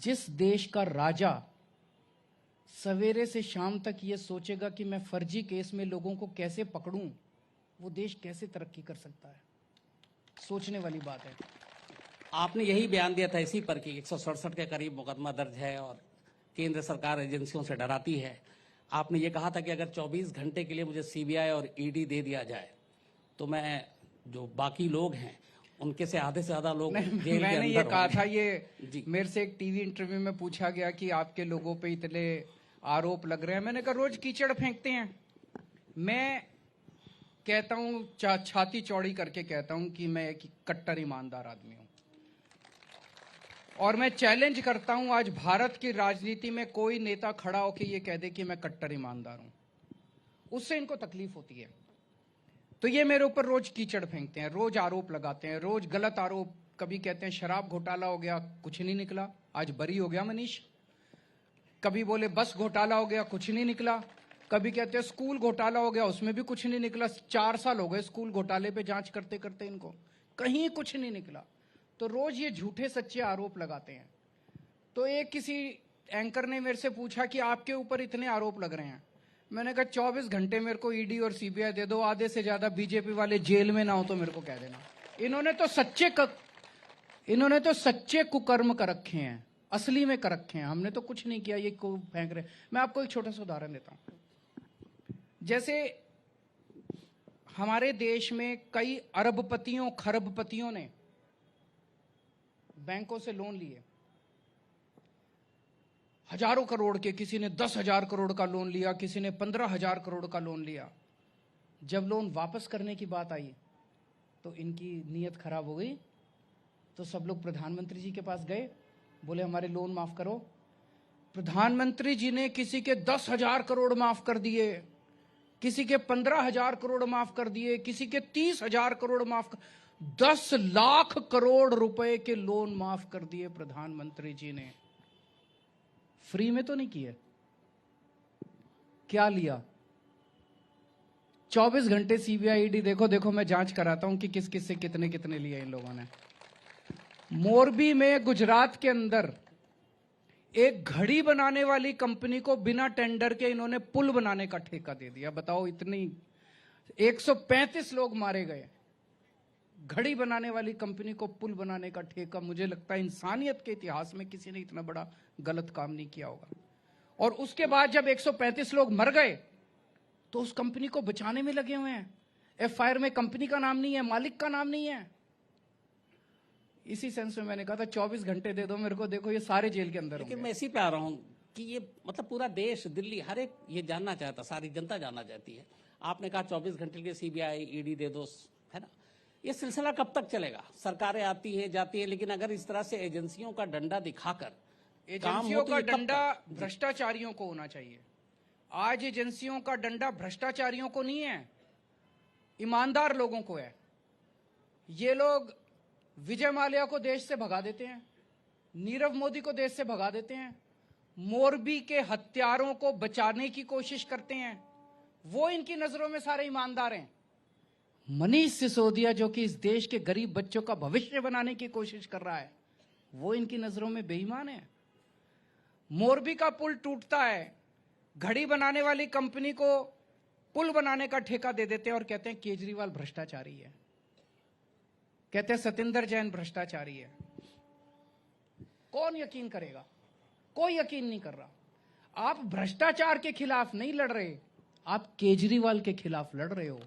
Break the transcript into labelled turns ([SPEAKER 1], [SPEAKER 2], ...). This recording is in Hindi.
[SPEAKER 1] जिस देश का राजा सवेरे से शाम तक ये सोचेगा कि मैं फर्जी केस में लोगों को कैसे पकड़ूं, वो देश कैसे तरक्की कर सकता है? सोचने वाली बात है।
[SPEAKER 2] आपने यही बयान दिया था इसी पर कि 167 के करीब मुकदमा दर्ज है और केंद्र सरकार एजेंसियों से डराती है। आपने ये कहा था कि अगर 24 घंटे के लिए मुझे सीबीआई और ईडी दे दिया जाए तो मैं जो बाकी लोग हैं उनके से आधे से ज्यादा लोग जेल के
[SPEAKER 1] मैंने
[SPEAKER 2] अंदर
[SPEAKER 1] ये कहा था,
[SPEAKER 2] जी।
[SPEAKER 1] ये मेरे से एक टीवी इंटरव्यू में पूछा गया कि आपके लोगों पे इतने आरोप लग रहे हैं। मैंने कहा रोज कीचड़ फेंकते हैं। मैं कहता हूं, छाती चौड़ी करके कहता हूं कि मैं एक कट्टर ईमानदार आदमी हूं, और मैं चैलेंज करता हूं आज भारत की राजनीति में कोई नेता खड़ा होकर ये कह दे कि मैं कट्टर ईमानदार हूं। उससे इनको तकलीफ होती है। तो ये मेरे ऊपर रोज कीचड़ फेंकते हैं, रोज आरोप लगाते हैं, रोज गलत आरोप। कभी कहते हैं शराब घोटाला हो गया, कुछ नहीं निकला, आज बरी हो गया मनीष। कभी बोले बस घोटाला हो गया, कुछ नहीं निकला। कभी कहते हैं स्कूल घोटाला हो गया, उसमें भी कुछ नहीं निकला। 4 साल हो गए स्कूल घोटाले पे जांच करते करते, इनको कहीं कुछ नहीं निकला। तो रोज ये झूठे सच्चे आरोप लगाते हैं। तो एक किसी एंकर ने मेरे से पूछा कि आपके ऊपर इतने आरोप लग रहे हैं। मैंने कहा 24 घंटे मेरे को ईडी और सीबीआई दे दो, आधे से ज्यादा बीजेपी वाले जेल में ना हो तो मेरे को कह देना। इन्होंने तो सच्चे कुकर्म कर रखे हैं, असली में कर रखे हैं। हमने तो कुछ नहीं किया, ये को फेंक रहे। मैं आपको एक छोटा सा उदाहरण देता हूं। जैसे हमारे देश में कई अरबपतियों खरबपतियों ने बैंकों से लोन लिए, हजारों करोड़ के। किसी ने 10,000 करोड़ का लोन लिया, किसी ने 15,000 करोड़ का लोन लिया। जब लोन वापस करने की बात आई तो इनकी नीयत खराब हो गई। तो सब लोग प्रधानमंत्री जी के पास गए, बोले हमारे लोन माफ करो। प्रधानमंत्री जी ने किसी के 10,000 करोड़ माफ कर दिए, किसी के 15,000 करोड़ माफ कर दिए, किसी के 30,000 करोड़ माफ कर, 10 लाख करोड़ रुपए के लोन माफ कर दिए प्रधानमंत्री जी ने। फ्री में तो नहीं किए। क्या लिया? 24 घंटे सीबीआई ईडी, देखो देखो मैं जांच कराता हूं कि किस किस से कितने कितने लिए इन लोगों ने। मोरबी में गुजरात के अंदर एक घड़ी बनाने वाली कंपनी को बिना टेंडर के इन्होंने पुल बनाने का ठेका दे दिया। बताओ, इतनी 135 लोग मारे गए। घड़ी बनाने वाली कंपनी को पुल बनाने का ठेका। मुझे लगता है इंसानियत के इतिहास में किसी ने इतना बड़ा गलत काम नहीं किया होगा। और उसके बाद जब 135 लोग मर गए तो उस कंपनी को बचाने में लगे हुए हैं। एफआईआर में कंपनी का नाम नहीं है, मालिक का नाम नहीं है। इसी सेंस में मैंने कहा था 24 घंटे दे दो मेरे को, देखो ये सारे जेल के अंदर।
[SPEAKER 2] लेकिन मैं इसी पे आ रहा हूं कि ये मतलब पूरा देश, दिल्ली, हर एक ये जानना चाहता, सारी जनता जानना चाहती है। आपने कहा 24 घंटे के सीबीआई ईडी दे दो, है ना? ये सिलसिला कब तक चलेगा? सरकारें आती है जाती है, लेकिन अगर इस तरह से एजेंसियों का डंडा दिखाकर
[SPEAKER 1] एजेंसियों का डंडा भ्रष्टाचारियों को होना चाहिए। आज एजेंसियों का डंडा भ्रष्टाचारियों को नहीं है, ईमानदार लोगों को है। ये लोग विजय माल्या को देश से भगा देते हैं, नीरव मोदी को देश से भगा देते हैं, मोरबी के हत्यारों को बचाने की कोशिश करते हैं। वो इनकी नजरों में सारे ईमानदार हैं। मनीष सिसोदिया जो कि इस देश के गरीब बच्चों का भविष्य बनाने की कोशिश कर रहा है, वो इनकी नजरों में बेईमान है। मोरबी का पुल टूटता है, घड़ी बनाने वाली कंपनी को पुल बनाने का ठेका दे देते हैं और कहते हैं केजरीवाल भ्रष्टाचारी है, कहते हैं सतिंदर जैन भ्रष्टाचारी है। कौन यकीन करेगा? कोई यकीन नहीं कर रहा। आप भ्रष्टाचार के खिलाफ नहीं लड़ रहे, आप केजरीवाल के खिलाफ लड़ रहे हो।